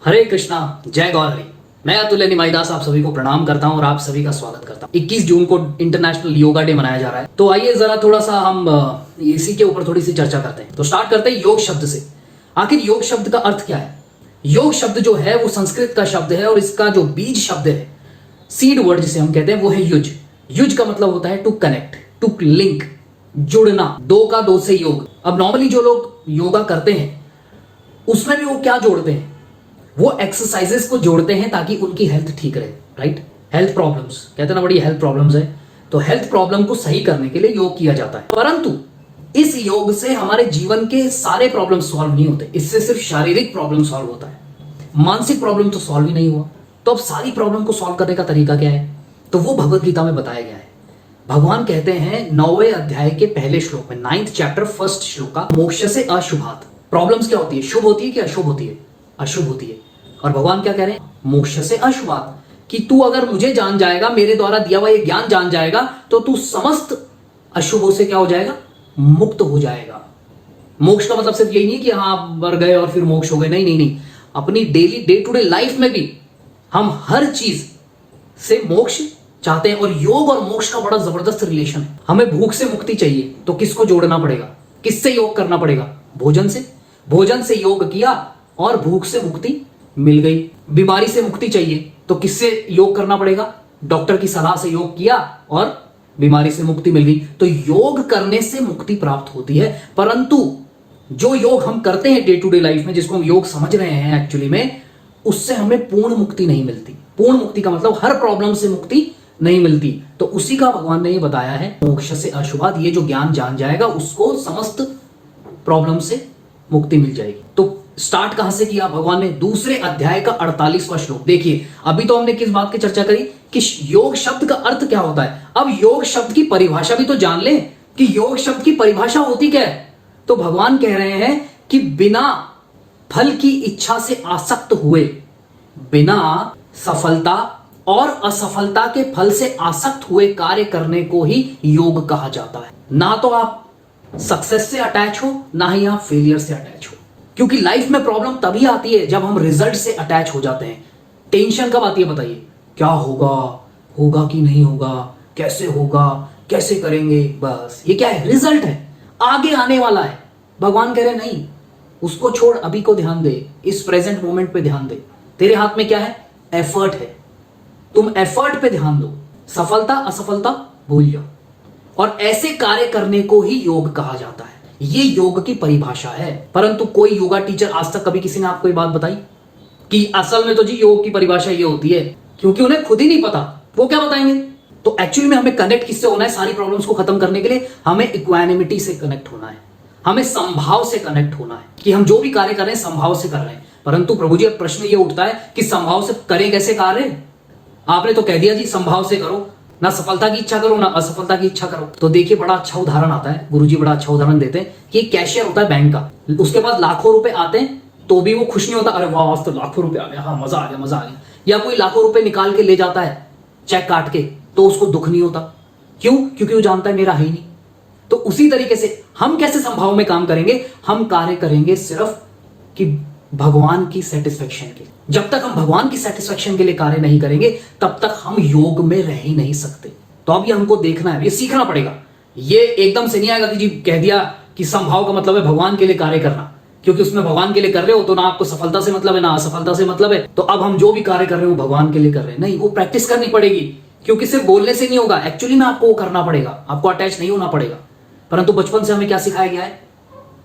हरे कृष्णा, जय गौर हरि। मैं अतुल्य निमाई दास आप सभी को प्रणाम करता हूं और आप सभी का स्वागत करता हूं। 21 जून को इंटरनेशनल योगा डे मनाया जा रहा है, तो आइए जरा थोड़ा सा हम इसी के ऊपर थोड़ी सी चर्चा करते हैं। तो स्टार्ट करते हैं योग शब्द से। आखिर योग शब्द का अर्थ क्या है? योग शब्द जो है वो संस्कृत का शब्द है और इसका जो बीज शब्द है, सीड वर्ड जिसे हम कहते हैं, वो है युज। युज का मतलब होता है टू कनेक्ट, टू लिंक, जुड़ना, दो का दो से योग। अब नॉर्मली जो लोग योगा करते हैं उसमें भी वो क्या जोड़ते हैं? वो एक्सरसाइजेस को जोड़ते हैं ताकि उनकी हेल्थ ठीक रहे, राइट? हेल्थ प्रॉब्लम्स, कहते हैं ना, बड़ी हेल्थ प्रॉब्लम्स है, तो हेल्थ प्रॉब्लम को सही करने के लिए योग किया जाता है। परंतु इस योग से हमारे जीवन के सारे प्रॉब्लम सॉल्व नहीं होते। इससे सिर्फ शारीरिक प्रॉब्लम सॉल्व होता है, मानसिक प्रॉब्लम तो सॉल्व ही नहीं हुआ। तो अब सारी प्रॉब्लम को सॉल्व करने का तरीका क्या है? तो वो भगवत गीता में बताया गया है। भगवान कहते हैं 9वें अध्याय के पहले श्लोक में, 9th चैप्टर 1st श्लोक का, मोक्ष से अशुभात। प्रॉब्लम्स क्या होती है? शुभ होती है कि अशुभ होती है? अशुभ होती है। और भगवान क्या कह रहे हैं? मोक्ष से अशुभात, कि तू अगर मुझे जान जाएगा, मेरे द्वारा दिया हुआ ये ज्ञान जान जाएगा, तो तू समस्त अशुभों से क्या हो जाएगा? मुक्त हो जाएगा। मोक्ष का मतलब सिर्फ यही नहीं कि हाँ मर गए और फिर मोक्ष हो गए, नहीं नहीं नहीं। अपनी daily day to day life में भी हम हर चीज से मोक्ष चाहते हैं। और योग और मोक्ष का बड़ा जबरदस्त रिलेशन है। हमें भूख से मुक्ति चाहिए तो किसको जोड़ना पड़ेगा? किससे योग करना पड़ेगा? भोजन से। भोजन से योग किया और भूख से मुक्ति मिल गई। बीमारी से मुक्ति चाहिए तो किससे योग करना पड़ेगा? डॉक्टर की सलाह से योग किया और बीमारी से मुक्ति मिल गई। तो योग करने से मुक्ति प्राप्त होती है। परंतु जो योग हम करते हैं डे टू डे लाइफ में, जिसको हम योग समझ रहे हैं एक्चुअली में, उससे हमें पूर्ण मुक्ति नहीं मिलती। पूर्ण मुक्ति का मतलब हर प्रॉब्लम से मुक्ति नहीं मिलती। तो उसी का भगवान ने ये बताया है, मोक्ष से अशुभात। ये जो ज्ञान जान जाएगा उसको समस्त प्रॉब्लम से मुक्ति मिल जाएगी। तो स्टार्ट कहां से किया भगवान ने? दूसरे अध्याय का 48वां श्लोक। देखिए, अभी तो हमने किस बात की चर्चा करी कि योग शब्द का अर्थ क्या होता है। अब योग शब्द की परिभाषा भी तो जान लें कि योग शब्द की परिभाषा होती क्या है। तो भगवान कह रहे हैं कि बिना फल की इच्छा से आसक्त हुए, बिना सफलता और असफलता के फल से आसक्त हुए कार्य करने को ही योग कहा जाता है। ना तो आप सक्सेस से अटैच हो, ना ही आप फेलियर से अटैच हो। क्योंकि लाइफ में प्रॉब्लम तभी आती है जब हम रिजल्ट से अटैच हो जाते हैं। टेंशन कब आती है बताइए? क्या होगा, होगा कि नहीं होगा, कैसे होगा, कैसे करेंगे, बस ये क्या है? रिजल्ट है, आगे आने वाला है। भगवान कह रहे नहीं, उसको छोड़, अभी को ध्यान दे, इस प्रेजेंट मोमेंट पे ध्यान दे। तेरे हाथ में क्या है? एफर्ट है। तुम एफर्ट पे ध्यान दो, सफलता असफलता भूल जाओ। और ऐसे कार्य करने को ही योग कहा जाता है। ये योग की परिभाषा है। परंतु कोई योगा टीचर आज तक कभी किसी ने आपको ये बात बताई कि असल में तो जी योग की परिभाषा ये होती है? क्योंकि उन्हें खुद ही नहीं पता, वो क्या बताएंगे? तो एक्चुअली में हमें कनेक्ट किससे होना है? सारी प्रॉब्लम्स को खत्म करने के लिए हमें इक्वानिमिटी से कनेक्ट होना है, हमें संभाव से कनेक्ट होना है कि हम जो भी कार्य कर रहे हैं संभाव से कर रहे हैं। परंतु प्रभु जी, अब प्रश्न ये उठता है कि संभाव से करें कैसे कार्य? आपने तो कह दिया जी संभाव से करो, ना सफलता की इच्छा करो ना असफलता की इच्छा करो। तो देखिए, बड़ा अच्छा उदाहरण आता है, गुरुजी बड़ा अच्छा उदाहरण देते हैं कि एक कैशियर होता है बैंक का, उसके पास लाखों रुपए आते हैं तो भी वो खुश नहीं होता। अरे वाह, आज तो लाखों रुपए आ गया, हाँ मजा आ गया, मजा आ गया। या कोई लाखों रुपए निकाल के ले जाता है चेक काट के, तो उसको दुख नहीं होता। क्यों? क्योंकि वो जानता है मेरा है ही नहीं। तो उसी तरीके से हम कैसे संभाव में काम करेंगे? हम कार्य करेंगे सिर्फ कि भगवान की सेटिस्फेक्शन के लिए। जब तक हम भगवान की सेटिस्फेक्शन के लिए कार्य नहीं करेंगे तब तक हम योग में रह ही नहीं सकते। तो अब ये हमको देखना है, ये सीखना पड़ेगा। ये एकदम से नहीं आएगा कि जी कह दिया कि संभाव का मतलब है भगवान के लिए कार्य करना, क्योंकि उसमें भगवान के लिए कर रहे हो तो ना आपको सफलता से मतलब है ना असफलता से मतलब है। तो अब हम जो भी कार्य कर रहे हो भगवान के लिए कर रहे हैं, नहीं, वो प्रैक्टिस करनी पड़ेगी। क्योंकि सिर्फ बोलने से नहीं होगा, एक्चुअली में आपको वो करना पड़ेगा, आपको अटैच नहीं होना पड़ेगा। परंतु बचपन से हमें क्या सिखाया गया है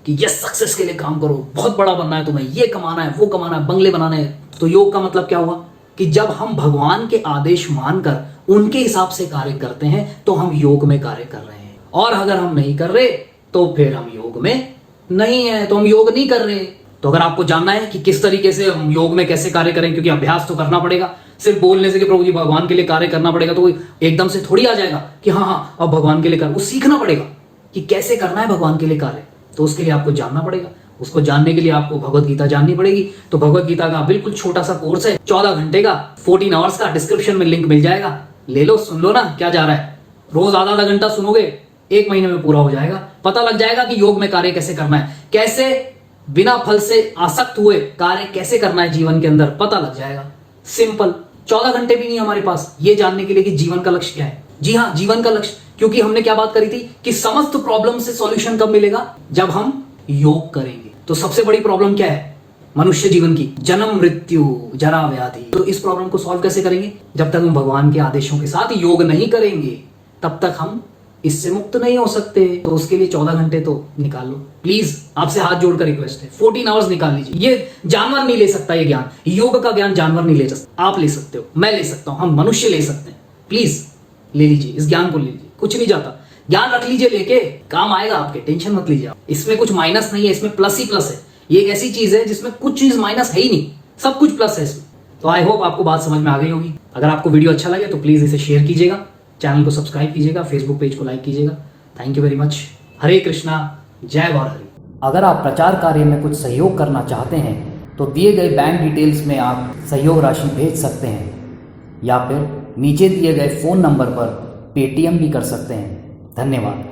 कि यस, सक्सेस के लिए काम करो, बहुत बड़ा बनना है तुम्हें, ये कमाना है, वो कमाना है, बंगले बनाने हैं। तो योग का मतलब क्या हुआ कि जब हम भगवान के आदेश मानकर उनके हिसाब से कार्य करते हैं तो हम योग में कार्य कर रहे हैं। और अगर हम नहीं कर रहे तो फिर हम योग में नहीं है, तो हम योग नहीं कर रहे। तो अगर आपको जानना है कि किस तरीके से हम योग में कैसे कार्य करें, क्योंकि अभ्यास तो करना पड़ेगा। सिर्फ बोलने से कि प्रभु जी भगवान के लिए कार्य करना पड़ेगा तो एकदम से थोड़ी आ जाएगा कि हाँ हाँ अब भगवान के लिए कर। वो सीखना पड़ेगा कि कैसे करना है भगवान के लिए कार्य। तो उसके लिए आपको जानना पड़ेगा। उसको जानने के लिए आपको भगवत गीता जाननी पड़ेगी। तो भगवत गीता का बिल्कुल छोटा सा कोर्स है, 14 घंटे का, 14 आवर्स का। डिस्क्रिप्शन में लिंक मिल जाएगा, ले लो, सुन लो ना क्या जा रहा है। रोज आधा आधा घंटा सुनोगे, 1 महीने में पूरा हो जाएगा। पता लग जाएगा कि योग में कार्य कैसे करना है, कैसे बिना फल से आसक्त हुए कार्य कैसे करना है जीवन के अंदर पता लग जाएगा। सिंपल। 14 घंटे भी नहीं हमारे पास ये जानने के लिए कि जीवन का लक्ष्य क्या है। जी हाँ, जीवन का लक्ष्य, क्योंकि हमने क्या बात करी थी कि समस्त प्रॉब्लम से सॉल्यूशन कब मिलेगा, जब हम योग करेंगे। तो सबसे बड़ी प्रॉब्लम क्या है मनुष्य जीवन की, जन्म मृत्यु जरा व्याधि। तो इस प्रॉब्लम को सॉल्व कैसे करेंगे, जब तक हम भगवान के आदेशों के साथ योग नहीं करेंगे तब तक हम इससे मुक्त नहीं हो सकते। तो उसके लिए 14 घंटे तो निकाल लो प्लीज, आपसे हाथ जोड़कर रिक्वेस्ट है। 14 आवर्स निकाल लीजिए। ये जानवर नहीं ले सकता, ये ज्ञान, योग का ज्ञान जानवर नहीं ले सकता। आप ले सकते हो, मैं ले सकता हूं, हम मनुष्य ले सकते हैं। प्लीज ले लीजिए, इस ज्ञान को ले लीजिए, कुछ नहीं जाता। ज्ञान रख लीजिए, लेके काम आएगा आपके, टेंशन मत लीजिए आप। इसमें कुछ माइनस नहीं है, इसमें प्लस ही प्लस है। ये एक ऐसी चीज है जिसमें कुछ चीज माइनस है ही नहीं, सब कुछ प्लस है इसमें। तो आई होप आपको बात समझ में आ गई होगी। अगर आपको वीडियो अच्छा लगे तो प्लीज इसे शेयर कीजिएगा, चैनल को सब्सक्राइब कीजिएगा, फेसबुक पेज को लाइक कीजिएगा। Thank you very much. Hare Krishna, जय गौर हरि। अगर आप प्रचार कार्य में कुछ सहयोग करना चाहते हैं तो दिए गए बैंक डिटेल्स में आप सहयोग राशि भेज सकते हैं, या फिर नीचे दिए गए फ़ोन नंबर पर पेटीएम भी कर सकते हैं। धन्यवाद।